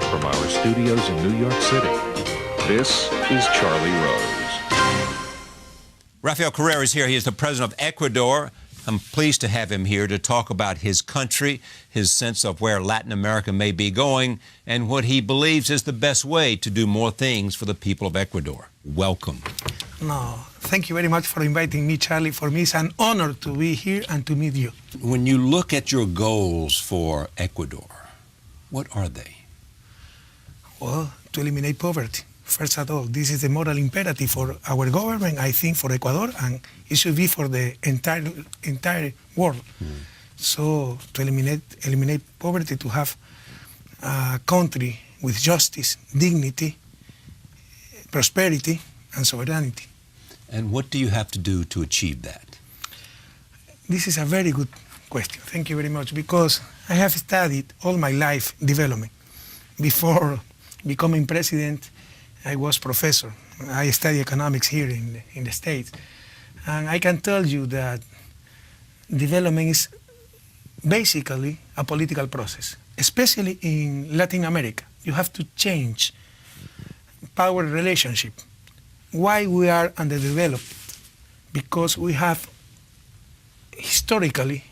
from our studios in New York City, this is Charlie Rose. Rafael Correa is here. He is the president of Ecuador. I'm pleased to have him here to talk about his country, his sense of where Latin America may be going, and what he believes is the best way to do more things for the people of Ecuador. Welcome. No, thank you very much for inviting me, Charlie. For me, it's an honor to be here and to meet you. When you look at your goals for Ecuador, what are they? Well, to eliminate poverty. First of all, this is the moral imperative for our government, I think, for Ecuador, and it should be for the entire world. So to eliminate poverty, to have a country with justice, dignity, prosperity, and sovereignty. And what do you have to do to achieve that? This is a very good question. Thank you very much, because I have studied all my life development. Before becoming president, I was professor. I study economics here in the States. And I can tell you that development is basically a political process, especially in Latin America. You have to change power relationship. Why we are underdeveloped? Because we have historically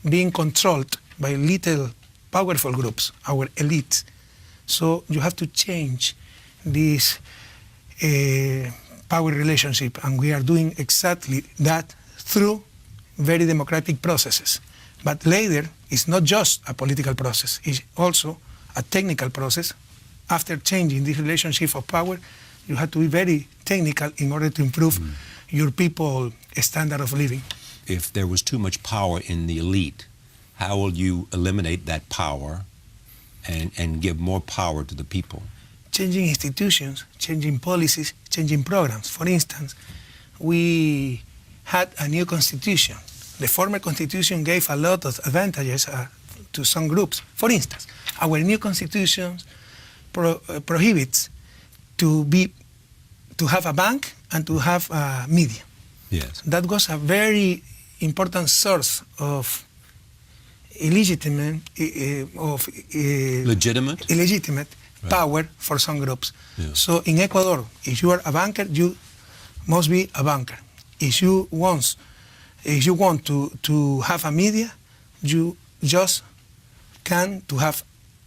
been controlled by little powerful groups, our elites. So you have to change this power relationship, and we are doing exactly that through very democratic processes. But later, it's not just a political process, it's also a technical process. After changing this relationship of power, you have to be very technical in order to improve your people's standard of living. If there was too much power in the elite, how will you eliminate that power and give more power to the people? Changing institutions, changing policies, changing programs. For instance, we had a new constitution. The former constitution gave a lot of advantages to some groups. For instance, our new constitution prohibits to have a bank and to have media. Yes. That was a very important source of illegitimate power for some groups. Yeah. So in Ecuador, if you are a banker, you must be a banker. If you want to have a media, you just can to have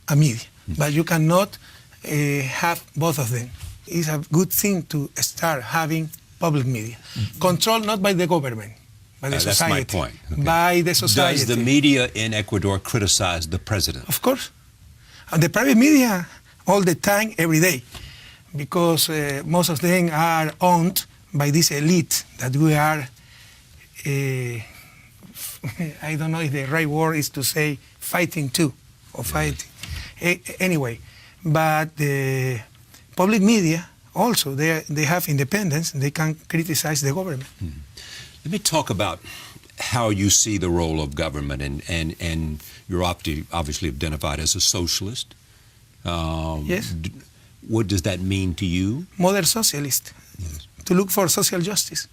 a media, but you cannot have both of them. It's a good thing to start having public media, controlled not by the government, by the society. That's my point. Okay. By the society. Does the media in Ecuador criticize the president? Of course. And the private media, all the time, every day, because most of them are owned by this elite that we are, I don't know if the right word is to say fighting to, or fighting. Anyway, but the public media also, they have independence, they can criticize the government. Let me talk about how you see the role of government, and you're obviously identified as a socialist. Yes. What does that mean to you? Modern socialist, yes. To look for social justice.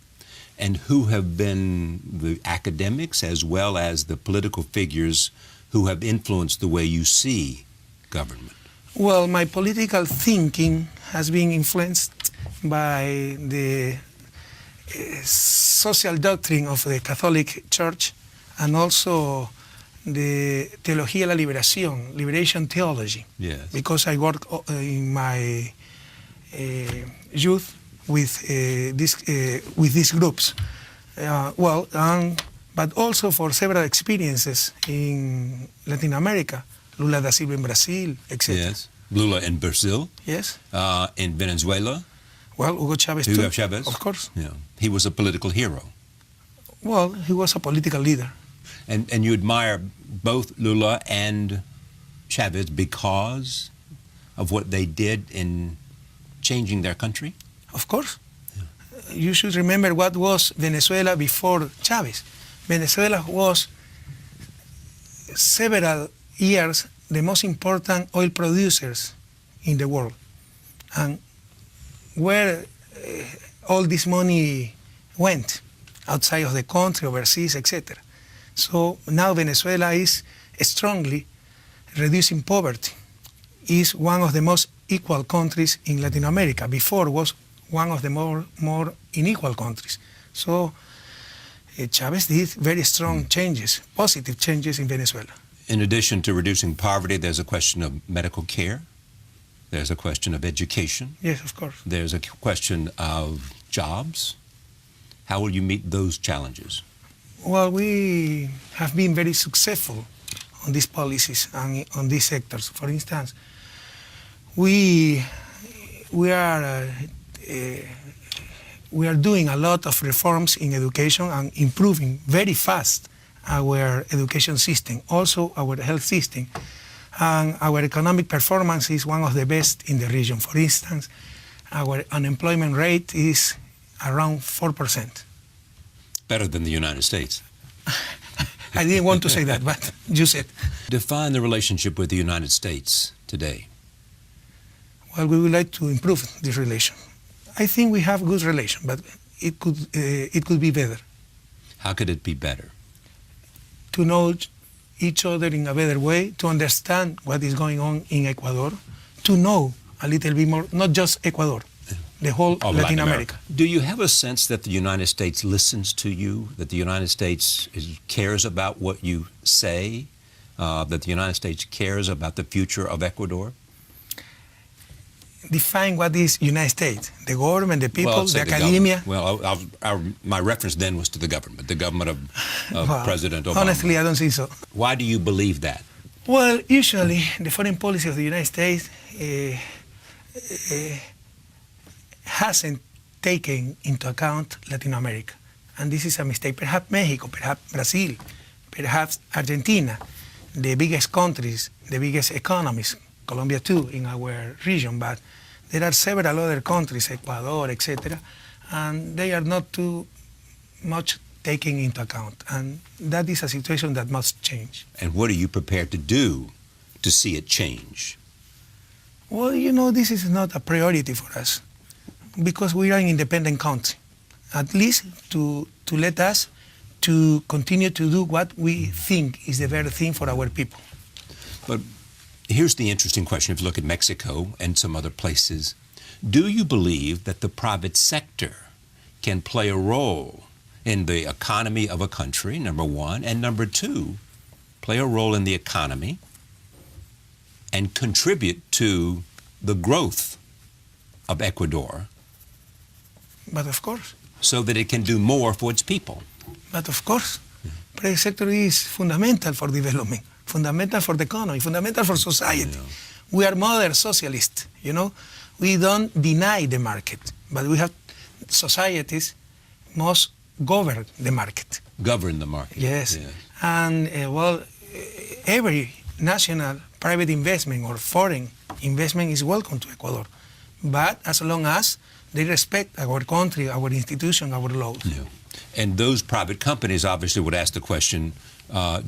And who have been the academics as well as the political figures who have influenced the way you see government? Well, my political thinking has been influenced by the social doctrine of the Catholic Church, and also the Teología de la Liberación, liberation theology. Yes. Because I work in my youth with these groups. But also for several experiences in Latin America, Lula da Silva in Brazil, etc. Yes. Lula in Brazil. Yes. In Venezuela. Well, Hugo Chavez too. Hugo Chavez. Of course. Yeah. He was a political hero. Well, he was a political leader. And you admire both Lula and Chavez because of what they did in changing their country? Of course. Yeah. You should remember what was Venezuela before Chavez. Venezuela was several years the most important oil producers in the world. And where all this money went, outside of the country, overseas, etc. So now Venezuela is strongly reducing poverty. is one of the most equal countries in Latin America. Before was one of the more unequal countries. So Chavez did very strong changes, positive changes in Venezuela. In addition to reducing poverty, there's a question of medical care. There's a question of education. Yes, of course. There's a question of jobs. How will you meet those challenges? Well, we have been very successful on these policies and on these sectors. For instance, we are doing a lot of reforms in education and improving very fast our education system, also our health system. And our economic performance is one of the best in the region. For instance, our unemployment rate is around 4%. Better than the United States. I didn't want to say that, but you said. Define the relationship with the United States today. Well, we would like to improve this relation. I think we have a good relation, but it could be better. How could it be better? To know each other in a better way, to understand what is going on in Ecuador, to know a little bit more, not just Ecuador, the whole Latin America. Do you have a sense that the United States listens to you, that the United States cares about what you say, that the United States cares about the future of Ecuador? Define what is United States, the government, the people, Well, the say academia. My reference then was to the government of Well, President Obama. honestly, I don't think so. Why do you believe that? Well, usually the foreign policy of the United States hasn't taken into account Latin America. And this is a mistake. Perhaps Mexico, perhaps Brazil, perhaps Argentina, the biggest countries, the biggest economies, Colombia too, in our region, but there are several other countries, Ecuador, etc., and they are not too much taken into account. And that is a situation that must change. And what are you prepared to do to see it change? Well, you know, this is not a priority for us because we are an independent country. At least to let us to continue to do what we think is the better thing for our people. But here's the interesting question. If you look at Mexico and some other places, do you believe that the private sector can play a role in the economy of a country, number one, and number two, play a role in the economy and contribute to the growth of Ecuador? But of course. So that it can do more for its people. But of course, private sector is fundamental for development, fundamental for the economy, fundamental for society. Yeah. We are modern socialists, you know. We don't deny the market, but we have societies must govern the market. Govern the market. Yes. And, every national private investment or foreign investment is welcome to Ecuador, but as long as they respect our country, our institution, our laws. Yeah. And those private companies obviously would ask the question,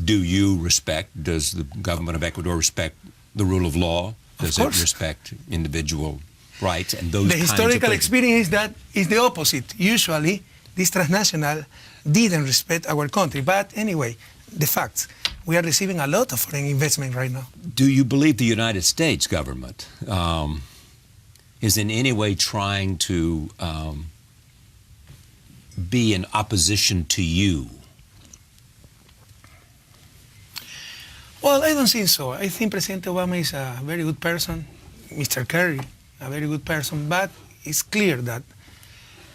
do you respect, does the government of Ecuador respect the rule of law? Does it respect individual rights and those The kinds of historical things? experience that is the opposite. Usually, this transnational didn't respect our country. But anyway, the facts. We are receiving a lot of foreign investment right now. Do you believe the United States government is in any way trying to be in opposition to you? Well, I don't think so. I think President Obama is a very good person, Mr. Kerry, a very good person, but it's clear that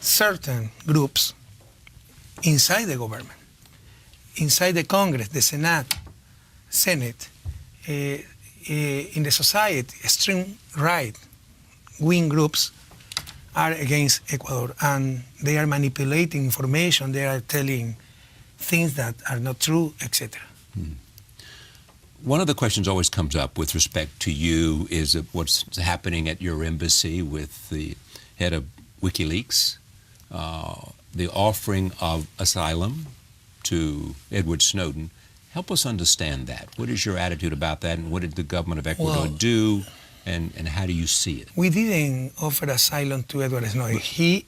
certain groups inside the government, inside the Congress, the Senate, in the society, extreme right-wing groups are against Ecuador, and they are manipulating information, they are telling things that are not true, etc. One of the questions always comes up with respect to you is what's happening at your embassy with the head of WikiLeaks, the offering of asylum to Edward Snowden. Help us understand that. What is your attitude about that, and what did the government of Ecuador do, and how do you see it? We didn't offer asylum to Edward Snowden. He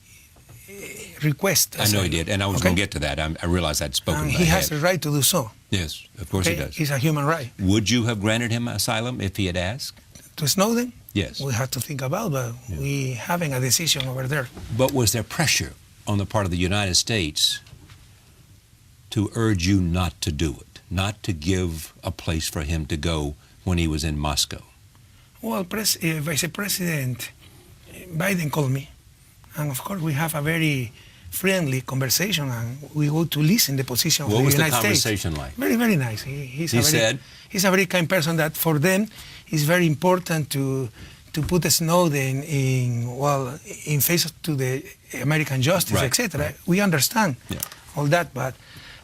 requested asylum. I know he did, and I was going to get to that. I realized I'd spoken and about he has the right to do so. Yes, of course he does. It's a human right. Would you have granted him asylum if he had asked? to Snowden, Yes. we have to think about, but we having a decision over there. But was there pressure on the part of the United States to urge you not to do it, not to give a place for him to go when he was in Moscow? Well, Vice President Biden called me, and of course we have a very friendly conversation, and we go to listen the position of the United States. What was the conversation like? Very, very nice. He's a very kind person that for them it's very important to put Snowden in face to the American justice, Right, etc. right. We understand all that, but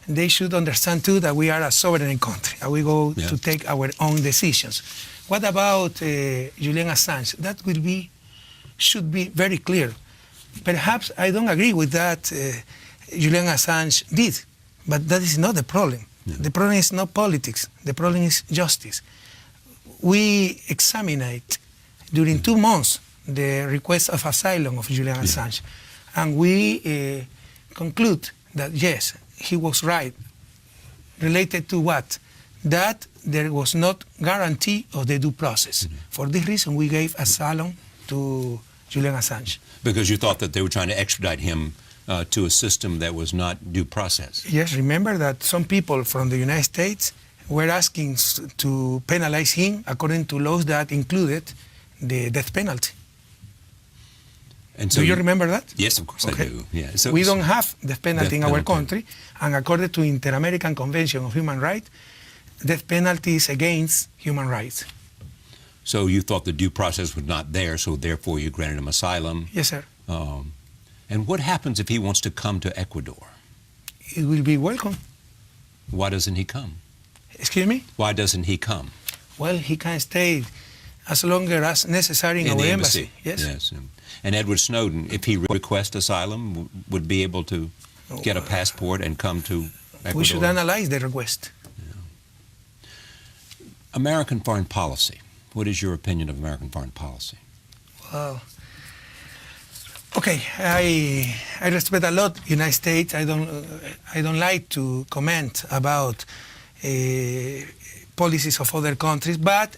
they should understand too that we are a sovereign country and we go to take our own decisions. What about Julian Assange? That should be very clear. Perhaps I don't agree with that Julian Assange did, but that is not the problem. The problem is not politics. The problem is justice. We examined during 2 months the request of asylum of Julian Assange, and we conclude that yes, he was right. Related to what? That there was not guarantee of the due process. For this reason, we gave asylum to Julian Assange. Because you thought that they were trying to extradite him to a system that was not due process. Yes, remember that some people from the United States were asking to penalize him according to laws that included the death penalty. And so do you remember that? Yes, of course I do. Yeah. So, we don't have death penalty in our penalty. country, and according to Inter-American Convention of Human Rights, death penalty is against human rights. So you thought the due process was not there, so therefore you granted him asylum. Yes, sir. And what happens if he wants to come to Ecuador? It will be welcome. Why doesn't he come? Excuse me? Why doesn't he come? Well, he can stay as long as necessary in our the embassy. Yes. Yes. And Edward Snowden, if he requests asylum, would be able to get a passport and come to Ecuador? We should analyze the request. American foreign policy. What is your opinion of American foreign policy? Well, okay, I respect a lot United States. I don't like to comment about policies of other countries, but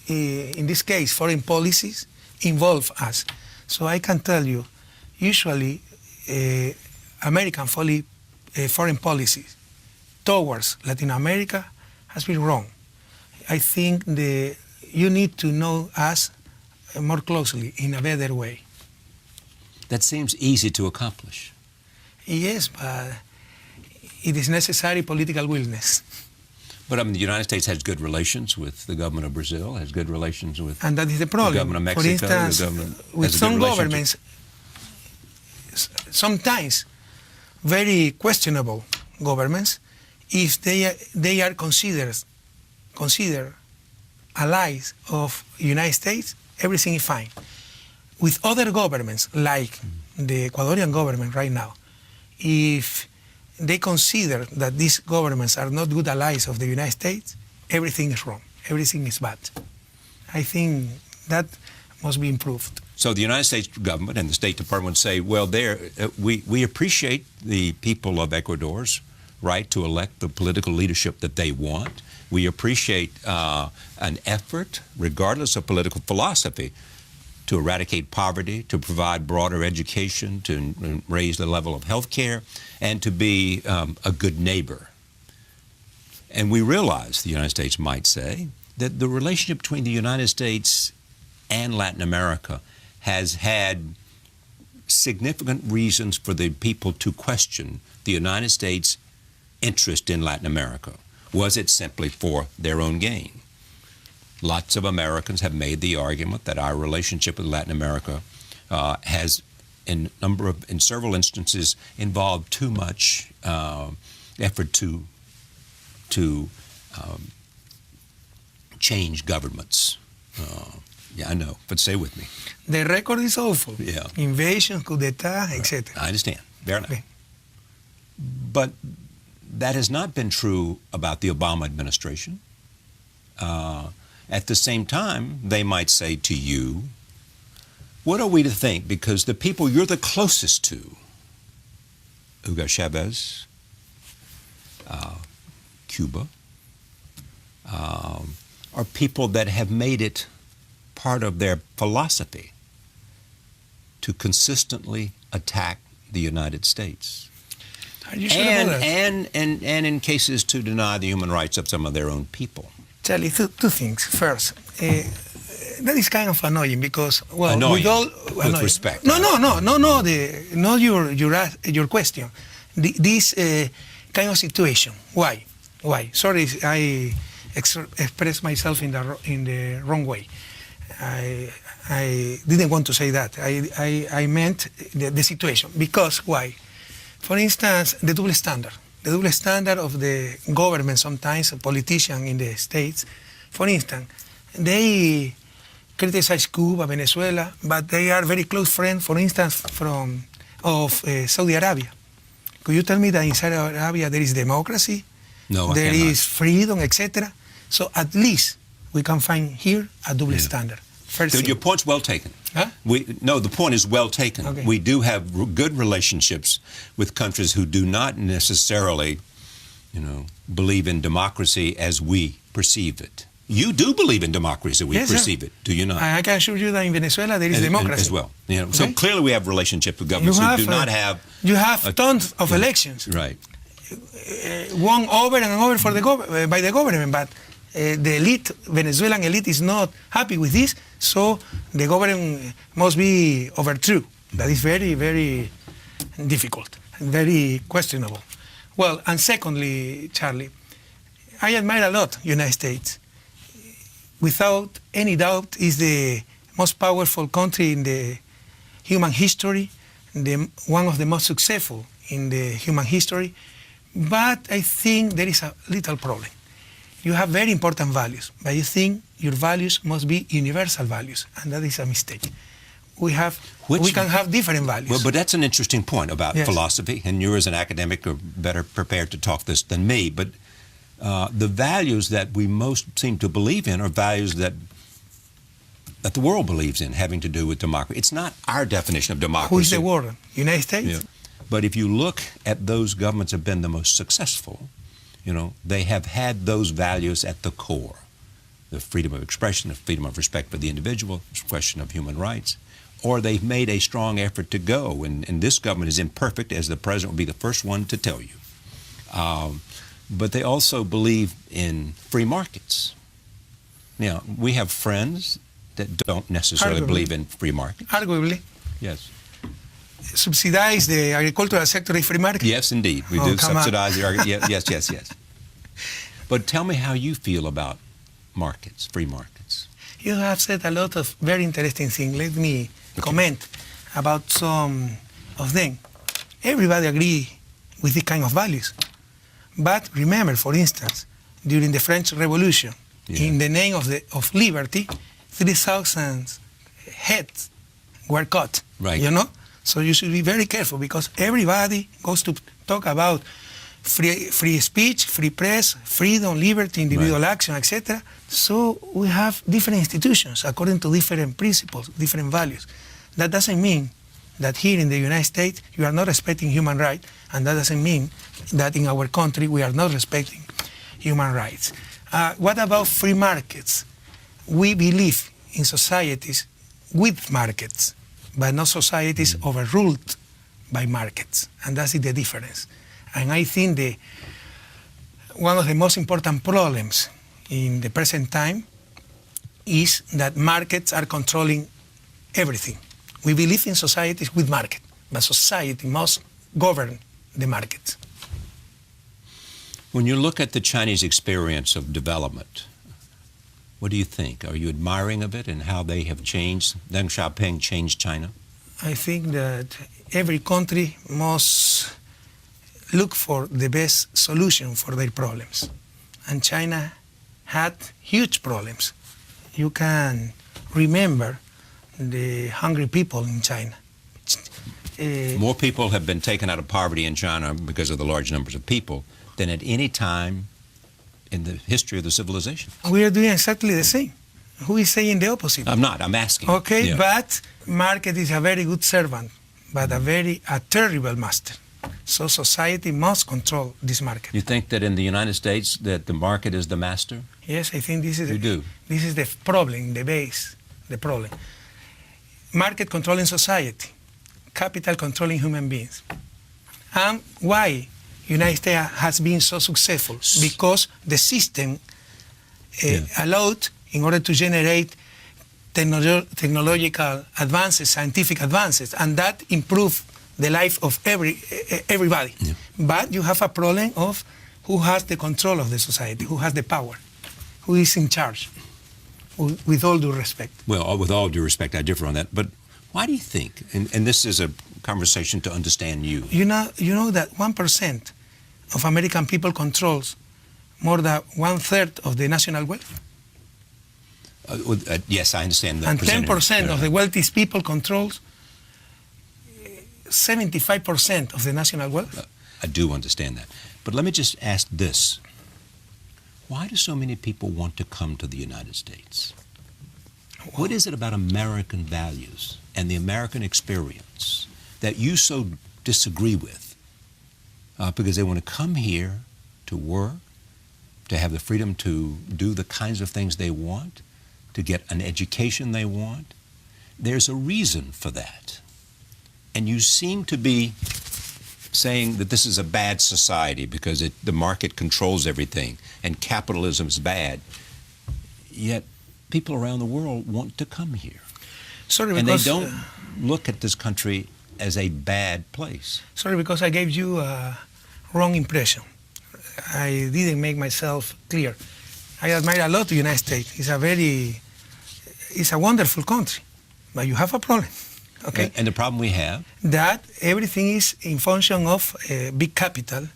in this case, foreign policies involve us. So I can tell you, usually American foreign policy towards Latin America has been wrong. I think you need to know us more closely in a better way. That seems easy to accomplish. Yes, but it is necessary political willingness. But I mean, the United States has good relations with the government of Brazil, has good relations with and that is the problem. the government of Mexico. For instance, the government with has a some good relationship. governments, sometimes very questionable governments, if they are considered allies of United States, everything is fine. With other governments, like the Ecuadorian government right now, if they consider that these governments are not good allies of the United States, everything is wrong, everything is bad. I think that must be improved. So the United States government and the State Department say, well, we appreciate the people of Ecuador's right to elect the political leadership that they want. We appreciate an effort, regardless of political philosophy, to eradicate poverty, to provide broader education, to raise the level of health care, and to be a good neighbor. And we realize, the United States might say, that the relationship between the United States and Latin America has had significant reasons for the people to question the United States' interest in Latin America. Was it simply for their own gain? Lots of Americans have made the argument that our relationship with Latin America has, in several instances, involved too much effort to change governments. Yeah, I know, but stay with me. The record is awful. Yeah. Invasion, coup d'etat, etc. I understand. Fair enough. Okay. But that has not been true about the Obama administration. At the same time, they might say to you, what are we to think? Because the people you're the closest to, Hugo Chavez, Cuba, are people that have made it part of their philosophy to consistently attack the United States. Are you sure about that? And in cases to deny the human rights of some of their own people. Charlie, two things. First, that is kind of annoying because, well, Annoying, with all with respect. No, not your question. This kind of situation. Why? Sorry, I expressed myself in the wrong way. I didn't want to say that. I meant the situation. Because why? For instance, the double standard. The double standard of the government, sometimes a politician in the States. For instance, they criticize Cuba, Venezuela, but they are very close friends, for instance, of Saudi Arabia. Could you tell me that in Saudi Arabia there is democracy? No, there is freedom, etc. So at least we can find here a double standard. First So thing. your point's well taken. Huh? The point is well taken. Okay. We do have good relationships with countries who do not necessarily, believe in democracy as we perceive it. You do believe in democracy as we Yes, sir. perceive it, do you not? I can assure you that in Venezuela there is democracy. As well. So Okay. clearly we have relationships with governments who do not have... You have tons of elections. Right. Won over and over for by the government, but the elite, Venezuelan elite, is not happy with this, so the government must be overthrown. That is very, very difficult, very questionable. Well, and secondly, Charlie, I admire a lot United States. Without any doubt, is the most powerful country in the human history, one of the most successful in the human history. But I think there is a little problem. You have very important values, but you think your values must be universal values, and that is a mistake. We can have different values. Well, but that's an interesting point about Yes. philosophy, and you as an academic are better prepared to talk this than me, but the values that we most seem to believe in are values that the world believes in, having to do with democracy. It's not our definition of democracy. Who is the world? United States? Yeah. But if you look at those governments that have been the most successful, they have had those values at the core. The freedom of expression, the freedom of respect for the individual, the question of human rights. Or they've made a strong effort to go. And this government is imperfect, as the president will be the first one to tell you. But they also believe in free markets. Now, we have friends that don't necessarily believe in free markets. Arguably. Yes. Subsidize the agricultural sector in free market? Yes, indeed. We do subsidize the argument. Yes. But tell me how you feel about markets, free markets. You have said a lot of very interesting things. Let me comment about some of them. Everybody agree with these kind of values. But remember, for instance, during the French Revolution, in the name of liberty, 3,000 heads were cut. Right. So you should be very careful because everybody goes to talk about free speech, free press, freedom, liberty, individual action, etc. So we have different institutions according to different principles, different values. That doesn't mean that here in the United States you are not respecting human rights, and that doesn't mean that in our country we are not respecting human rights. What about free markets? We believe in societies with markets, but not societies overruled by markets, and that's the difference. And I think one of the most important problems in the present time is that markets are controlling everything. We believe in societies with market, but society must govern the market. When you look at the Chinese experience of development, what do you think? Are you admiring of it and how they have changed? Deng Xiaoping changed China? I think that every country must look for the best solution for their problems. And China had huge problems. You can remember the hungry people in China. More people have been taken out of poverty in China because of the large numbers of people than at any time in the history of the civilization. We are doing exactly the same. Who is saying the opposite? I'm not, I'm asking. Okay, but market is a very good servant, but a terrible master. So society must control this market. You think that in the United States that the market is the master? Yes, I think this is You do? This is the problem, the base, the problem. Market controlling society, capital controlling human beings. And why United States has been so successful? Because the system allowed, in order to generate technological advances, scientific advances, and that improved the life of everybody. Yeah. But you have a problem of who has the control of the society, who has the power, who is in charge, with all due respect. Well, with all due respect, I differ on that. But why do you think, and this is a conversation to understand you. You know that 1% of American people controls more than 1/3 of the national wealth? Yes, I understand that. And 10% of the wealthiest people controls 75% of the national wealth? I do understand that. But let me just ask this. Why do so many people want to come to the United States? What is it about American values and the American experience that you so disagree with? Because they want to come here to work, to have the freedom to do the kinds of things they want, to get an education they want. There's a reason for that. And you seem to be saying that this is a bad society because the market controls everything and capitalism is bad. Yet people around the world want to come here. Sorry, and they don't look at this country as a bad place. Sorry, because I gave you a wrong impression. I didn't make myself clear. I admire a lot the United States. It's a wonderful country, but you have a problem. Okay. And the problem we have? That everything is in function of big capital,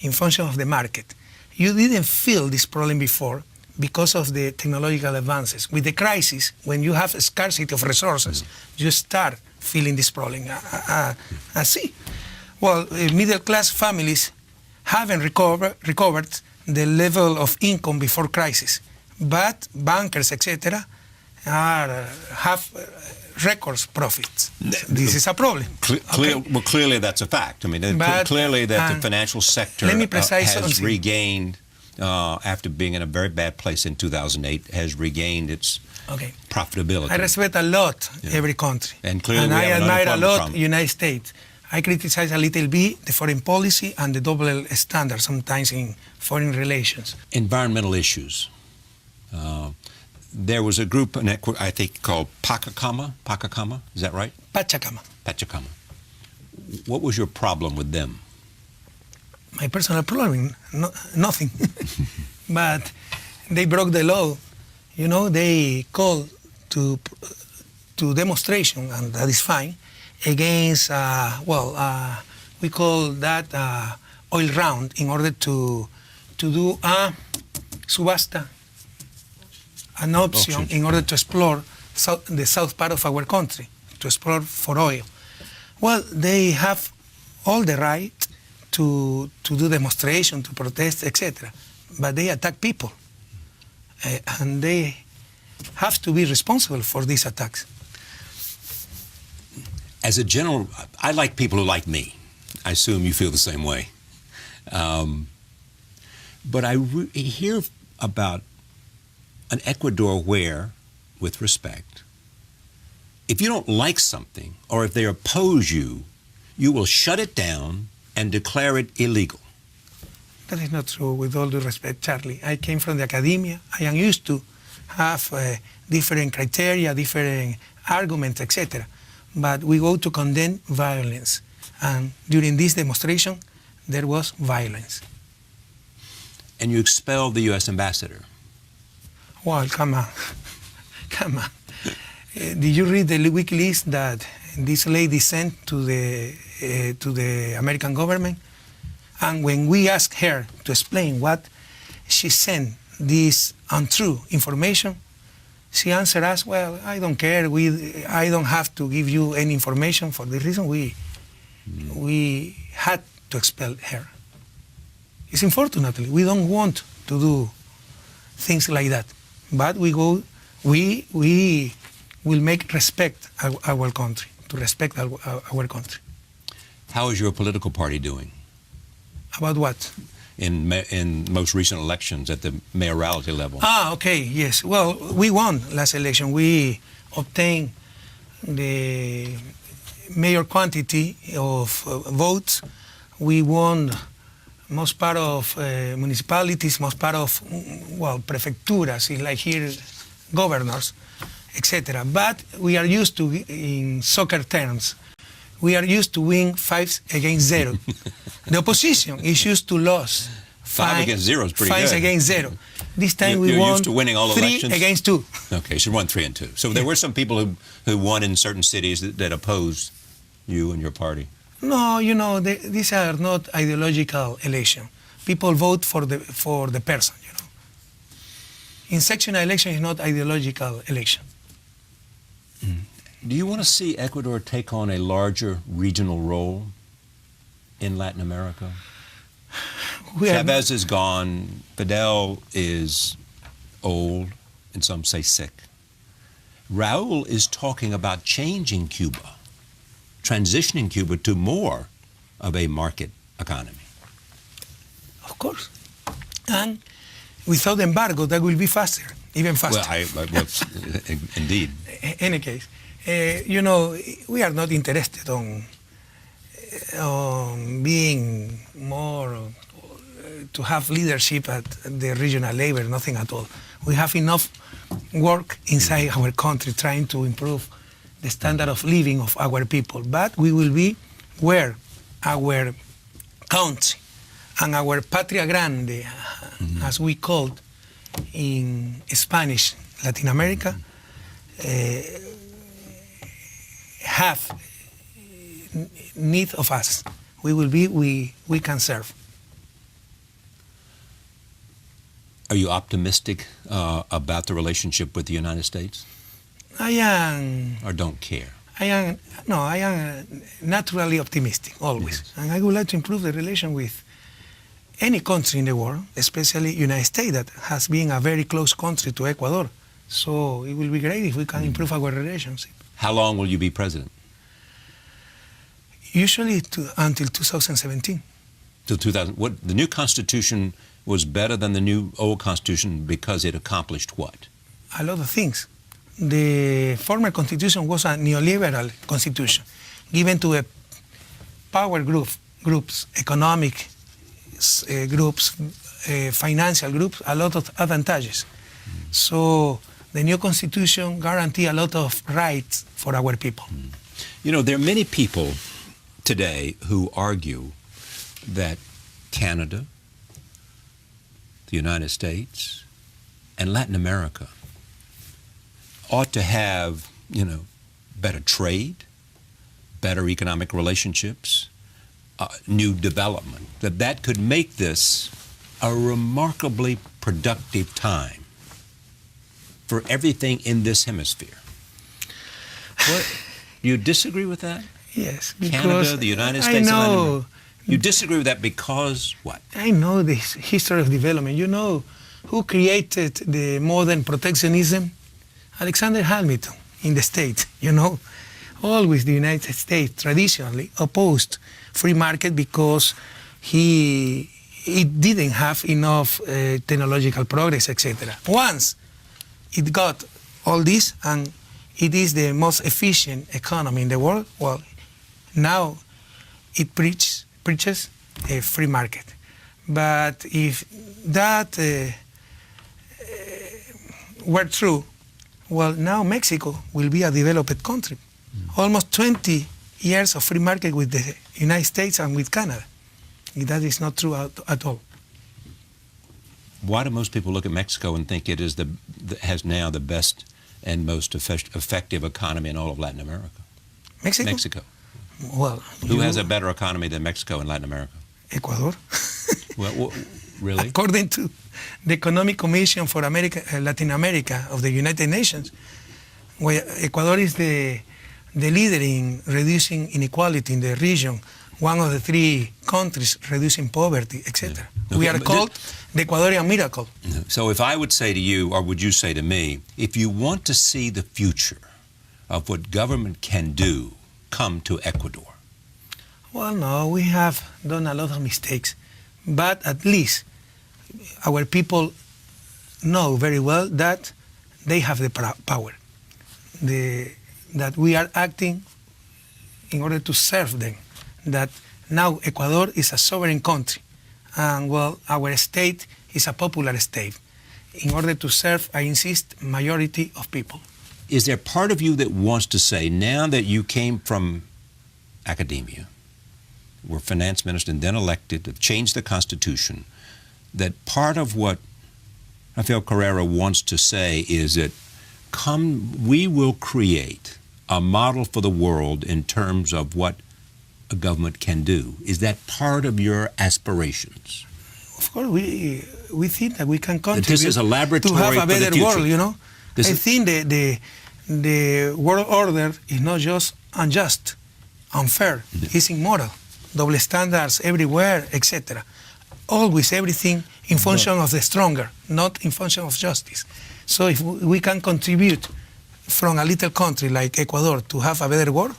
in function of the market. You didn't feel this problem before because of the technological advances. With the crisis, when you have a scarcity of resources, you start feeling this problem. I see. Well, middle-class families haven't recovered the level of income before crisis, but bankers, etc., have records profits. This is a problem. Well, clearly that's a fact. I mean, clearly that the financial sector has regained, after being in a very bad place in 2008, has regained its profitability. I respect a lot every country. And clearly I admire a lot the United States. I criticize a little bit the foreign policy and the double standard sometimes in foreign relations. Environmental issues. There was a group, I think, called Pachacama, is that right? Pachacama. What was your problem with them? My personal problem? Nothing. But they broke the law. You know, they called to demonstration, and that is fine, against, we call that oil round in order to do a subasta, an option in order to explore the south part of our country, to explore for oil. Well, they have all the right to do demonstration, to protest, etc. But they attack people. And they have to be responsible for these attacks. As a general, I like people who like me. I assume you feel the same way. But I hear about an Ecuador where, with respect, if you don't like something or if they oppose you, you will shut it down and declare it illegal. That is not true, with all due respect, Charlie. I came from the academia. I am used to have different criteria, different arguments, etc. But we go to condemn violence. And during this demonstration, there was violence. And you expelled the U.S. ambassador. Well, come on. Come on. Did you read the WikiLeaks that this lady sent to the American government? And when we asked her to explain what she sent, this untrue information, she answered us, well, I don't care. I don't have to give you any information. For the reason we had to expel her. It's unfortunately, we don't want to do things like that. But we will make respect our country, to respect our country. How is your political party doing? About what? In most recent elections at the mayoralty level. Okay, yes. Well, we won last election. We obtain the major quantity of votes. We won most part of municipalities, most part of, well, prefecturas, like here, governors, etc. But we are used to, in soccer terms, we are used to win 5-0. The opposition is used to lose 5-0 is pretty good. 5-0. This time we You're won used to winning all elections? 3-2. Okay, so you won 3-2. So there were some people who won in certain cities that opposed you and your party. No, these are not ideological elections. People vote for the person, In sectional election is not ideological election. Do you want to see Ecuador take on a larger regional role in Latin America? Chavez is gone. Fidel is old, and some say sick. Raul is talking about changing Cuba, transitioning Cuba to more of a market economy. Of course. And without embargo, that will be faster, even faster. Well, indeed. In any case, we are not interested on being more, to have leadership at the regional level, nothing at all. We have enough work inside our country trying to improve the standard of living of our people. But we will be where our country and our patria grande, as we called in Spanish, Latin America, have need of us. We will be, we can serve. Are you optimistic about the relationship with the United States? I am. Or don't care? I am naturally optimistic, always. Yes. And I would like to improve the relation with any country in the world, especially United States, that has been a very close country to Ecuador. So it will be great if we can improve our relationship. How long will you be president? Usually until 2017. Till 2000. What the new constitution was better than the new old constitution because it accomplished what? A lot of things. The former constitution was a neoliberal constitution, given to a power groups, economic groups, financial groups, a lot of advantages. So the new constitution guarantees a lot of rights for our people. There are many people today who argue that Canada, the United States, and Latin America ought to have, better trade, better economic relationships, new development, that could make this a remarkably productive time for everything in this hemisphere. Do you disagree with that? Yes, Canada, the United States, and Latin America. You disagree with that because what? I know this history of development. You know who created the modern protectionism? Alexander Hamilton in the States, Always the United States traditionally opposed free market because it didn't have enough technological progress, etc. Once it got all this and it is the most efficient economy in the world, well, now it preaches a free market. But if that were true, well, now Mexico will be a developed country. Almost 20 years of free market with the United States and with Canada. That is not true at all. Why do most people look at Mexico and think it is has now the best and most effective economy in all of Latin America? Mexico? Well, who has a better economy than Mexico in Latin America? Ecuador. Well, really? According to the Economic Commission for Latin America of the United Nations, where Ecuador is the leader in reducing inequality in the region, one of the 3 countries reducing poverty, etc. Yeah. Okay. We are called the Ecuadorian miracle. So if I would say to you, or would you say to me, if you want to see the future of what government can do, come to Ecuador? Well, no, we have done a lot of mistakes, but at least our people know very well that they have the power. that we are acting in order to serve them. That now Ecuador is a sovereign country, and well, our state is a popular state. In order to serve, I insist, majority of people. Is there part of you that wants to say, now that you came from academia, were finance minister and then elected, have changed the Constitution, that part of what Rafael Correa wants to say is that we will create a model for the world in terms of what a government can do? Is that part of your aspirations? Of course, we think that we can contribute this is a laboratory to have a for the better future. world, you know. I This is- think the world order is not just unjust, unfair, it's immoral. Double standards everywhere, etc. Always everything in function of the stronger, not in function of justice. So if we can contribute from a little country like Ecuador to have a better world,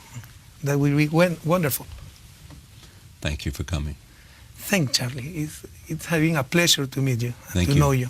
that will be wonderful. Thank you for coming. Thank Charlie. It's been a pleasure to meet you, Thank to you. know you.